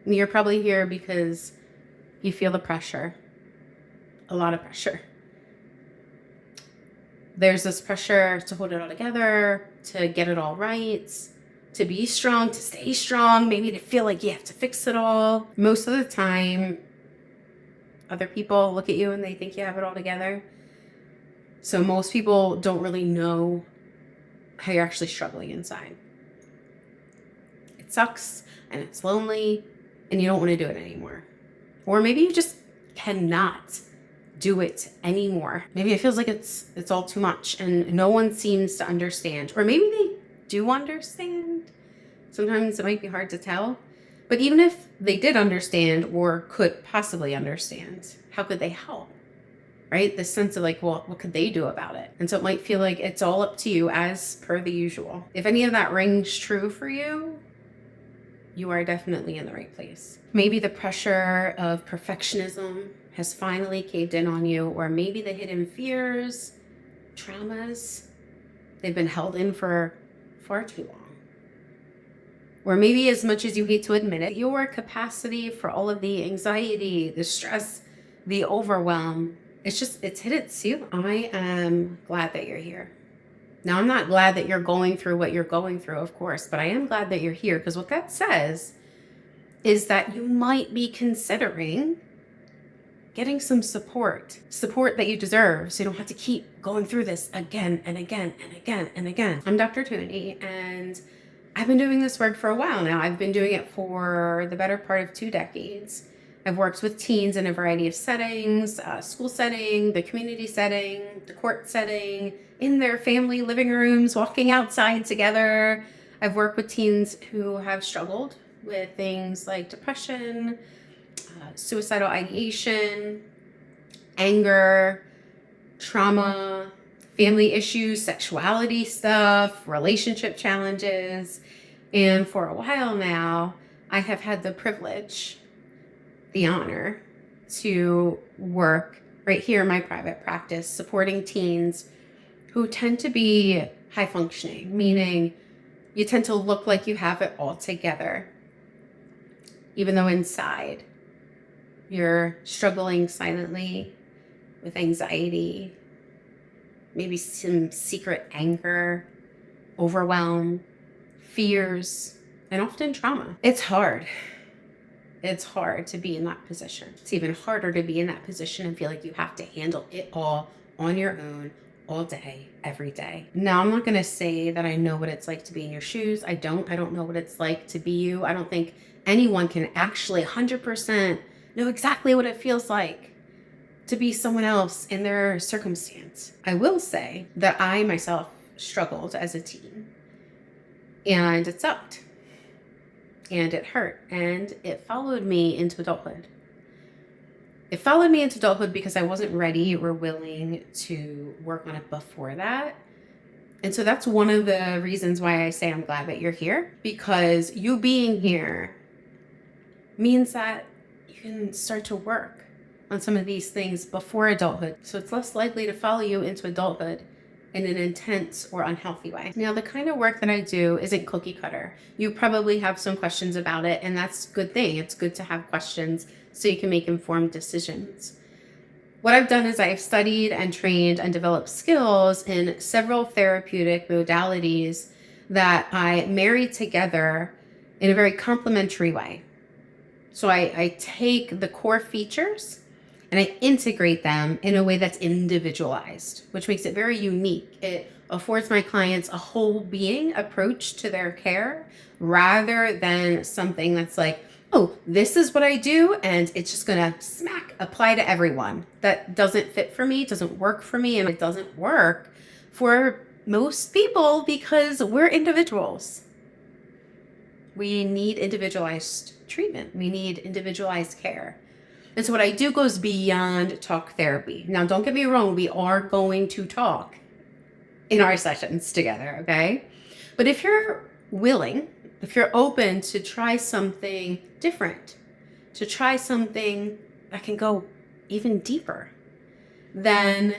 You're probably here because you feel the pressure, a lot of pressure. There's this pressure to hold it all together, to get it all right, to be strong, to stay strong, maybe to feel like you have to fix it all. Most of the time, other people look at you and they think you have it all together. So most people don't really know how you're actually struggling inside. It sucks and it's lonely and you don't want to do it anymore. Or maybe you just cannot do it anymore. Maybe it feels like it's all too much and no one seems to understand. Or maybe they do understand. Sometimes it might be hard to tell. But even if they did understand or could possibly understand, how could they help? Right? This sense of like, well, what could they do about it? And so it might feel like it's all up to you as per the usual. If any of that rings true for you, you are definitely in the right place. Maybe the pressure of perfectionism has finally caved in on you, or maybe the hidden fears, traumas, they've been held in for far too long. Or maybe, as much as you hate to admit it, your capacity for all of the anxiety, the stress, the overwhelm, it's hit its ceiling. I am glad that you're here. Now, I'm not glad that you're going through what you're going through, of course, but I am glad that you're here, because what that says is that you might be considering getting some support that you deserve, so you don't have to keep going through this again and again and again and again. I'm Dr. Tony, and I've been doing this work for a while now. I've been doing it for the better part of 2 decades. I've worked with teens in a variety of settings, school setting, the community setting, the court setting, in their family living rooms, walking outside together. I've worked with teens who have struggled with things like depression, suicidal ideation, anger, trauma, family issues, sexuality stuff, relationship challenges. And for a while now, I have had the privilege, the honor to work right here in my private practice, supporting teens who tend to be high functioning, meaning you tend to look like you have it all together, even though inside you're struggling silently with anxiety, maybe some secret anger, overwhelm, fears, and often trauma. It's hard. It's hard to be in that position. It's even harder to be in that position and feel like you have to handle it all on your own, all day, every day. Now, I'm not going to say that I know what it's like to be in your shoes. I don't know what it's like to be you. I don't think anyone can actually 100% know exactly what it feels like to be someone else in their circumstance. I will say that I myself struggled as a teen, and it sucked, and it hurt, and it followed me into adulthood. It followed me into adulthood because I wasn't ready or willing to work on it before that. And so that's one of the reasons why I say I'm glad that you're here, because you being here means that you can start to work on some of these things before adulthood. So it's less likely to follow you into adulthood in an intense or unhealthy way. Now, the kind of work that I do isn't cookie cutter. You probably have some questions about it, and that's a good thing. It's good to have questions so you can make informed decisions. What I've done is I've studied and trained and developed skills in several therapeutic modalities that I marry together in a very complementary way. So I take the core features and I integrate them in a way that's individualized, which makes it very unique. It affords my clients a whole being approach to their care rather than something that's like, oh, this is what I do, and it's just gonna apply to everyone. That doesn't fit for me, doesn't work for me, and it doesn't work for most people because we're individuals. We need individualized treatment. We need individualized care. And so what I do goes beyond talk therapy. Now, don't get me wrong, we are going to talk in our sessions together, okay? But if you're willing, if you're open to try something different, to try something that can go even deeper, then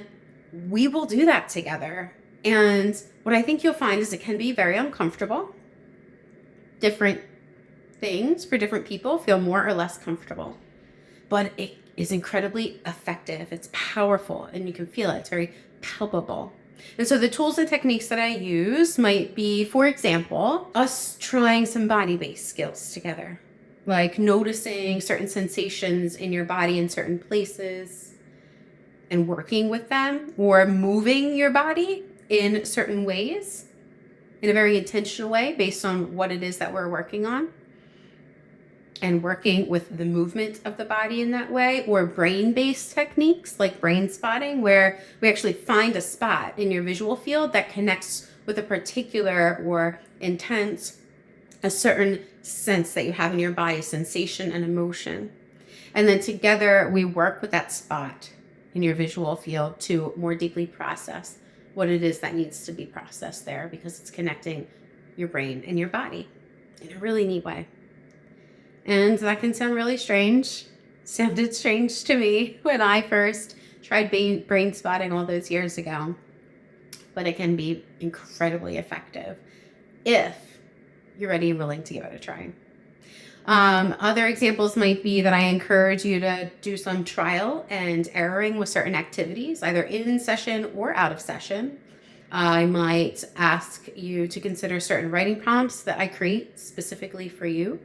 we will do that together. And what I think you'll find is it can be very uncomfortable, different, things for different people feel more or less comfortable, but it is incredibly effective. It's powerful and you can feel it. It's very palpable. And so the tools and techniques that I use might be, for example, us trying some body-based skills together, like noticing certain sensations in your body in certain places and working with them, or moving your body in certain ways in a very intentional way based on what it is that we're working on, and working with the movement of the body in that way, or brain-based techniques like brain spotting, where we actually find a spot in your visual field that connects with a particular or intense, a certain sense that you have in your body, sensation and emotion. And then together we work with that spot in your visual field to more deeply process what it is that needs to be processed there, because it's connecting your brain and your body in a really neat way. And that can sound really strange. Sounded strange to me when I first tried brain spotting all those years ago. But it can be incredibly effective if you're ready and willing to give it a try. Other examples might be that I encourage you to do some trial and erroring with certain activities, either in session or out of session. I might ask you to consider certain writing prompts that I create specifically for you,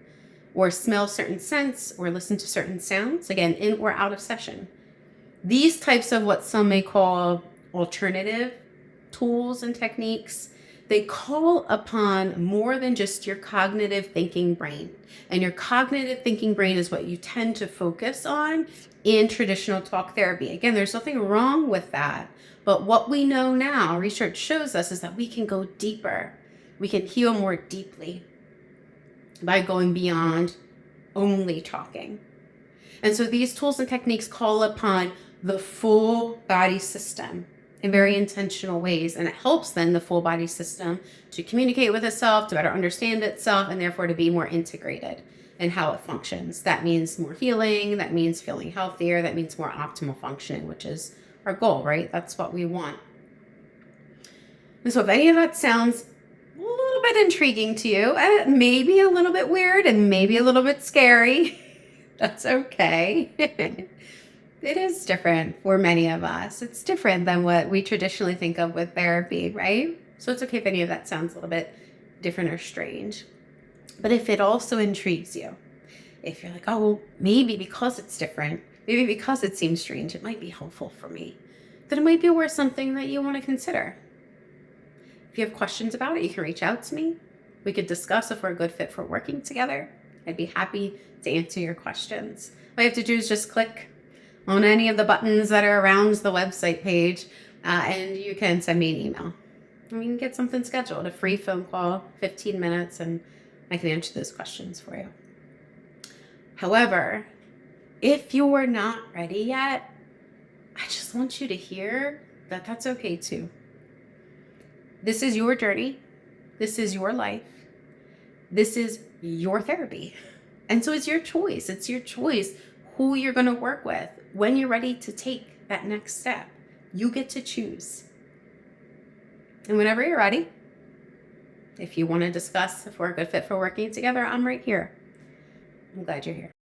or smell certain scents, or listen to certain sounds, again, in or out of session. These types of what some may call alternative tools and techniques, they call upon more than just your cognitive thinking brain. And your cognitive thinking brain is what you tend to focus on in traditional talk therapy. Again, there's nothing wrong with that. But what we know now, research shows us, is that we can go deeper. We can heal more deeply by going beyond only talking. And so these tools and techniques call upon the full body system in very intentional ways. And it helps then the full body system to communicate with itself, to better understand itself, and therefore to be more integrated in how it functions. That means more healing, that means feeling healthier, that means more optimal functioning, which is our goal, right? That's what we want. And so if any of that sounds a little bit intriguing to you, maybe a little bit weird and maybe a little bit scary, that's okay. It is different for many of us. It's different than what we traditionally think of with therapy, right? So it's okay if any of that sounds a little bit different or strange. But if it also intrigues you, if you're like, oh, well, maybe because it's different, maybe because it seems strange, it might be helpful for me, then it might be worth something that you want to consider. If you have questions about it, you can reach out to me. We could discuss if we're a good fit for working together. I'd be happy to answer your questions. All you have to do is just click on any of the buttons that are around the website page, and you can send me an email. And we can get something scheduled, a free phone call, 15 minutes, and I can answer those questions for you. However, if you're not ready yet, I just want you to hear that that's okay too. This is your journey. This is your life. This is your therapy. And so it's your choice. It's your choice who you're going to work with when you're ready to take that next step. You get to choose. And whenever you're ready, if you want to discuss if we're a good fit for working together, I'm right here. I'm glad you're here.